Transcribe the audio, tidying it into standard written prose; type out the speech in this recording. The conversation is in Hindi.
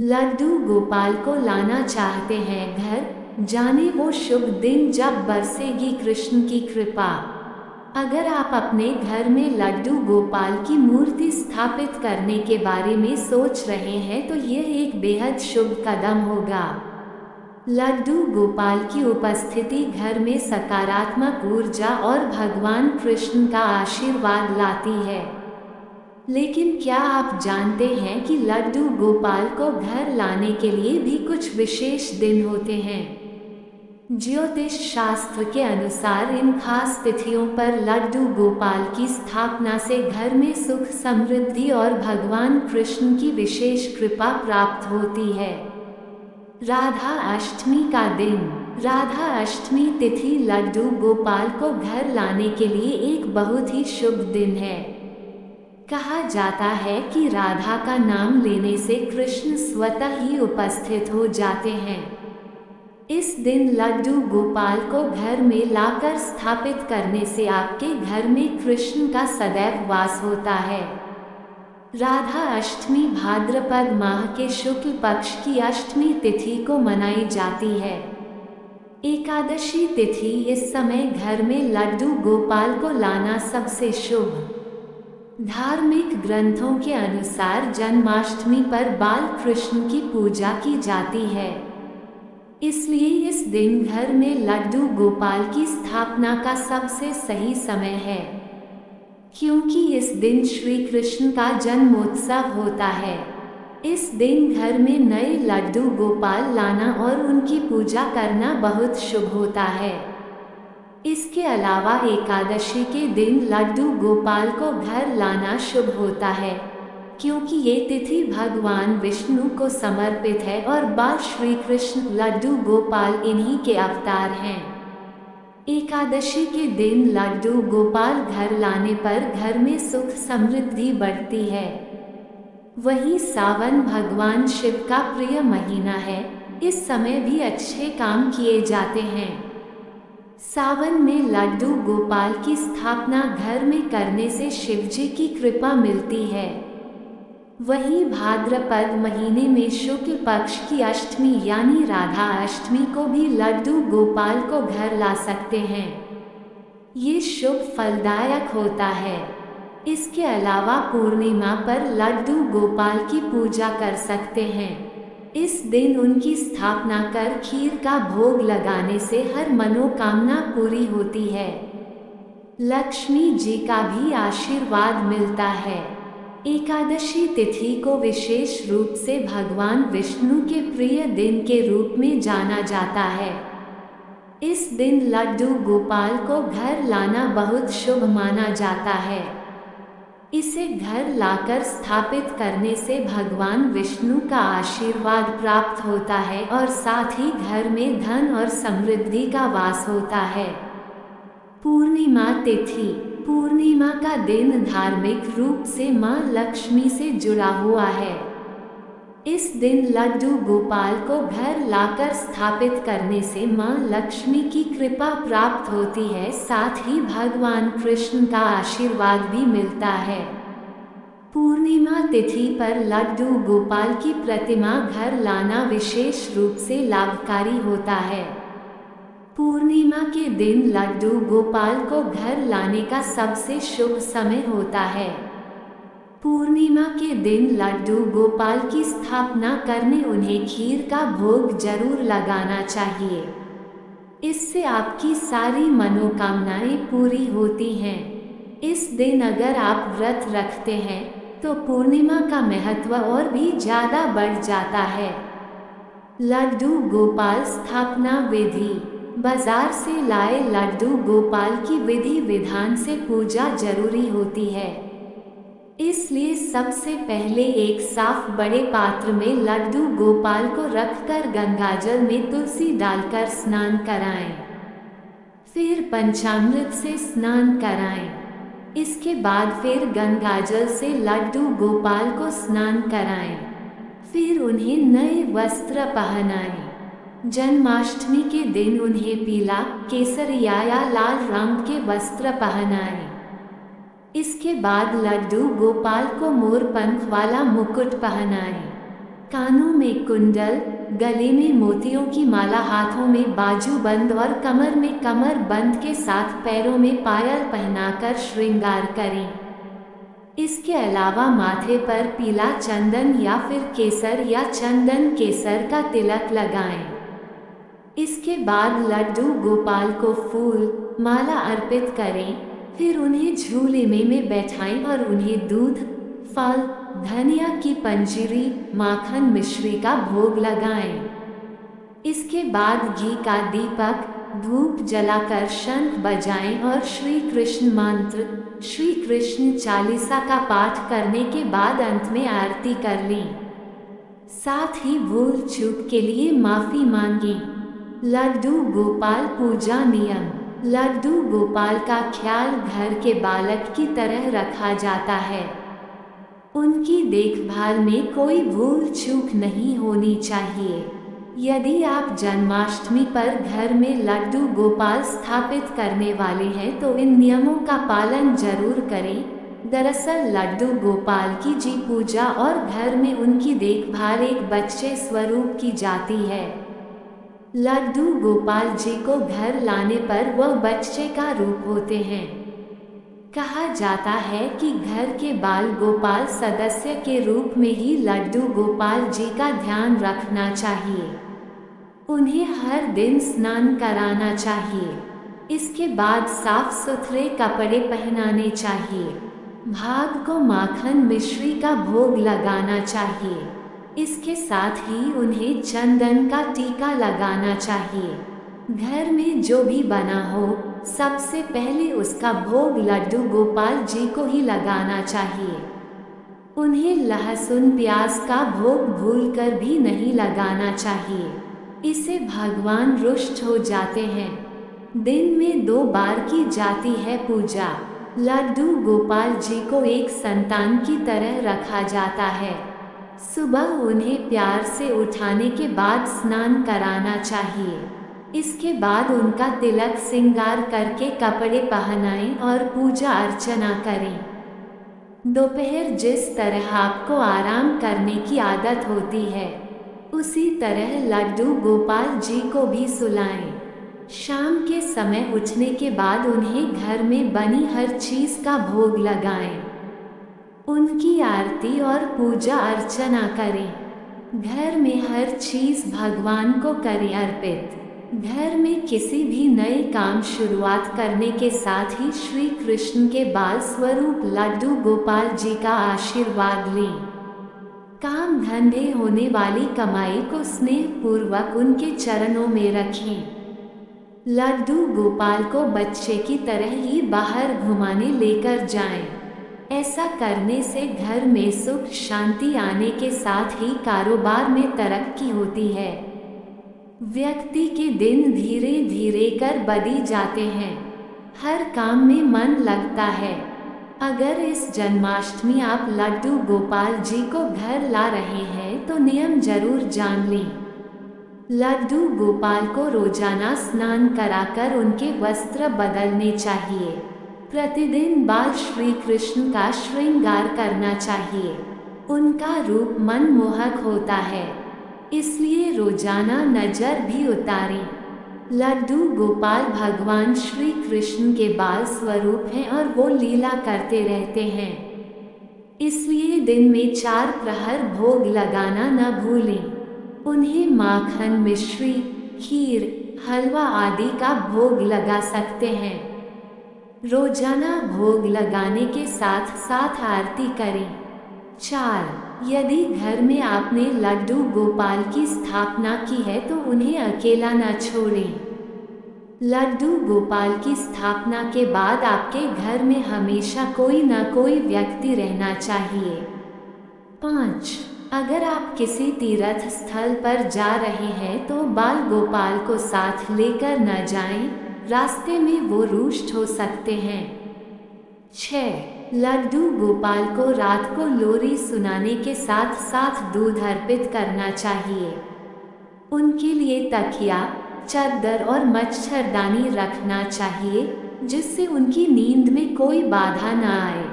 लड्डू गोपाल को लाना चाहते हैं घर, जाने वो शुभ दिन जब बरसेगी कृष्ण की कृपा। अगर आप अपने घर में लड्डू गोपाल की मूर्ति स्थापित करने के बारे में सोच रहे हैं तो यह एक बेहद शुभ कदम होगा। लड्डू गोपाल की उपस्थिति घर में सकारात्मक ऊर्जा और भगवान कृष्ण का आशीर्वाद लाती है। लेकिन क्या आप जानते हैं कि लड्डू गोपाल को घर लाने के लिए भी कुछ विशेष दिन होते हैं? ज्योतिष शास्त्र के अनुसार इन खास तिथियों पर लड्डू गोपाल की स्थापना से घर में सुख समृद्धि और भगवान कृष्ण की विशेष कृपा प्राप्त होती है। राधा अष्टमी का दिन। राधा अष्टमी तिथि लड्डू गोपाल को घर लाने के लिए एक बहुत ही शुभ दिन है। कहा जाता है कि राधा का नाम लेने से कृष्ण स्वतः ही उपस्थित हो जाते हैं। इस दिन लड्डू गोपाल को घर में लाकर स्थापित करने से आपके घर में कृष्ण का सदैव वास होता है। राधा अष्टमी भाद्रपद माह के शुक्ल पक्ष की अष्टमी तिथि को मनाई जाती है। एकादशी तिथि इस समय घर में लड्डू गोपाल को लाना सबसे शुभ। धार्मिक ग्रंथों के अनुसार जन्माष्टमी पर बाल कृष्ण की पूजा की जाती है, इसलिए इस दिन घर में लड्डू गोपाल की स्थापना का सबसे सही समय है, क्योंकि इस दिन श्री कृष्ण का जन्मोत्सव होता है। इस दिन घर में नए लड्डू गोपाल लाना और उनकी पूजा करना बहुत शुभ होता है। इसके अलावा एकादशी के दिन लड्डू गोपाल को घर लाना शुभ होता है, क्योंकि ये तिथि भगवान विष्णु को समर्पित है और बाल श्री कृष्ण लड्डू गोपाल इन्हीं के अवतार हैं। एकादशी के दिन लड्डू गोपाल घर लाने पर घर में सुख समृद्धि बढ़ती है। वहीं सावन भगवान शिव का प्रिय महीना है, इस समय भी अच्छे काम किए जाते हैं। सावन में लड्डू गोपाल की स्थापना घर में करने से शिवजी की कृपा मिलती है। वहीं भाद्रपद महीने में शुक्ल पक्ष की अष्टमी यानी राधा अष्टमी को भी लड्डू गोपाल को घर ला सकते हैं। ये शुभ फलदायक होता है। इसके अलावा पूर्णिमा पर लड्डू गोपाल की पूजा कर सकते हैं। इस दिन उनकी स्थापना कर खीर का भोग लगाने से हर मनोकामना पूरी होती है। लक्ष्मी जी का भी आशीर्वाद मिलता है। एकादशी तिथि को विशेष रूप से भगवान विष्णु के प्रिय दिन के रूप में जाना जाता है। इस दिन लड्डू गोपाल को घर लाना बहुत शुभ माना जाता है। इसे घर लाकर स्थापित करने से भगवान विष्णु का आशीर्वाद प्राप्त होता है और साथ ही घर में धन और समृद्धि का वास होता है। पूर्णिमा तिथि। पूर्णिमा का दिन धार्मिक रूप से मां लक्ष्मी से जुड़ा हुआ है। इस दिन लड्डू गोपाल को घर लाकर स्थापित करने से मां लक्ष्मी की कृपा प्राप्त होती है, साथ ही भगवान कृष्ण का आशीर्वाद भी मिलता है। पूर्णिमा तिथि पर लड्डू गोपाल की प्रतिमा घर लाना विशेष रूप से लाभकारी होता है। पूर्णिमा के दिन लड्डू गोपाल को घर लाने का सबसे शुभ समय होता है। पूर्णिमा के दिन लड्डू गोपाल की स्थापना करने उन्हें खीर का भोग जरूर लगाना चाहिए। इससे आपकी सारी मनोकामनाएं पूरी होती हैं। इस दिन अगर आप व्रत रखते हैं तो पूर्णिमा का महत्व और भी ज़्यादा बढ़ जाता है। लड्डू गोपाल स्थापना विधि। बाजार से लाए लड्डू गोपाल की विधि विधान से पूजा जरूरी होती है, इसलिए सबसे पहले एक साफ बड़े पात्र में लड्डू गोपाल को रखकर गंगाजल में तुलसी डालकर स्नान कराएं। फिर पंचामृत से स्नान कराएं। इसके बाद फिर गंगाजल से लड्डू गोपाल को स्नान कराएं। फिर उन्हें नए वस्त्र पहनाएं। जन्माष्टमी के दिन उन्हें पीला, केसरिया या लाल रंग के वस्त्र पहनाएं। इसके बाद लड्डू गोपाल को मोर पंख वाला मुकुट पहनाएं। कानों में कुंडल, गले में मोतियों की माला, हाथों में बाजूबंद और कमर में कमरबंद के साथ पैरों में पायल पहनाकर श्रृंगार करें। इसके अलावा माथे पर पीला चंदन या फिर केसर या चंदन केसर का तिलक लगाएं। इसके बाद लड्डू गोपाल को फूल माला अर्पित करें, फिर उन्हें झूले में बैठाएं और उन्हें दूध, फल, धनिया की पंजीरी, माखन मिश्री का भोग लगाएं। इसके बाद घी का दीपक, धूप जलाकर शंख बजाएं और श्री कृष्ण मंत्र, श्री कृष्ण चालीसा का पाठ करने के बाद अंत में आरती कर लें। साथ ही भूल चूक के लिए माफी मांगें। लड्डू गोपाल पूजा नियम। लड्डू गोपाल का ख्याल घर के बालक की तरह रखा जाता है। उनकी देखभाल में कोई भूल चूक नहीं होनी चाहिए। यदि आप जन्माष्टमी पर घर में लड्डू गोपाल स्थापित करने वाले हैं तो इन नियमों का पालन जरूर करें। दरअसल लड्डू गोपाल की जी पूजा और घर में उनकी देखभाल एक बच्चे स्वरूप की जाती है। लड्डू गोपाल जी को घर लाने पर वह बच्चे का रूप होते हैं। कहा जाता है कि घर के बाल गोपाल सदस्य के रूप में ही लड्डू गोपाल जी का ध्यान रखना चाहिए। उन्हें हर दिन स्नान कराना चाहिए। इसके बाद साफ सुथरे कपड़े पहनाने चाहिए। भाग को माखन मिश्री का भोग लगाना चाहिए। इसके साथ ही उन्हें चंदन का टीका लगाना चाहिए। घर में जो भी बना हो सबसे पहले उसका भोग लड्डू गोपाल जी को ही लगाना चाहिए। उन्हें लहसुन प्याज का भोग भूलकर भी नहीं लगाना चाहिए। इससे भगवान रुष्ट हो जाते हैं। दिन में 2 बार की जाती है पूजा। लड्डू गोपाल जी को एक संतान की तरह रखा जाता है। सुबह उन्हें प्यार से उठाने के बाद स्नान कराना चाहिए। इसके बाद उनका तिलक श्रृंगार करके कपड़े पहनाएं और पूजा अर्चना करें। दोपहर जिस तरह आपको आराम करने की आदत होती है उसी तरह लड्डू गोपाल जी को भी सुलाएं। शाम के समय उठने के बाद उन्हें घर में बनी हर चीज का भोग लगाएं। उनकी आरती और पूजा अर्चना करें। घर में हर चीज भगवान को करें अर्पित। घर में किसी भी नए काम शुरुआत करने के साथ ही श्री कृष्ण के बाल स्वरूप लड्डू गोपाल जी का आशीर्वाद लें। काम धंधे होने वाली कमाई को स्नेह पूर्वक उनके चरणों में रखें। लड्डू गोपाल को बच्चे की तरह ही बाहर घुमाने लेकर जाएं। ऐसा करने से घर में सुख शांति आने के साथ ही कारोबार में तरक्की होती है। व्यक्ति के दिन धीरे धीरे कर बदी जाते हैं। हर काम में मन लगता है। अगर इस जन्माष्टमी आप लड्डू गोपाल जी को घर ला रहे हैं तो नियम जरूर जान लें। लड्डू गोपाल को रोजाना स्नान कराकर उनके वस्त्र बदलने चाहिए। प्रतिदिन बाल श्री कृष्ण का श्रृंगार करना चाहिए। उनका रूप मनमोहक होता है, इसलिए रोजाना नजर भी उतारें। लड्डू गोपाल भगवान श्री कृष्ण के बाल स्वरूप हैं और वो लीला करते रहते हैं। इसलिए दिन में 4 प्रहर भोग लगाना न भूलें। उन्हें माखन मिश्री, खीर, हलवा आदि का भोग लगा सकते हैं। रोजाना भोग लगाने के साथ साथ आरती करें। 4. यदि घर में आपने लड्डू गोपाल की स्थापना की है तो उन्हें अकेला न छोड़ें। लड्डू गोपाल की स्थापना के बाद आपके घर में हमेशा कोई न कोई व्यक्ति रहना चाहिए। 5. अगर आप किसी तीर्थ स्थल पर जा रहे हैं तो बाल गोपाल को साथ लेकर न जाएं, रास्ते में वो रुष्ट हो सकते हैं। 6. लड्डू गोपाल को रात को लोरी सुनाने के साथ साथ दूध अर्पित करना चाहिए। उनके लिए तकिया, चादर और मच्छरदानी रखना चाहिए जिससे उनकी नींद में कोई बाधा न आए।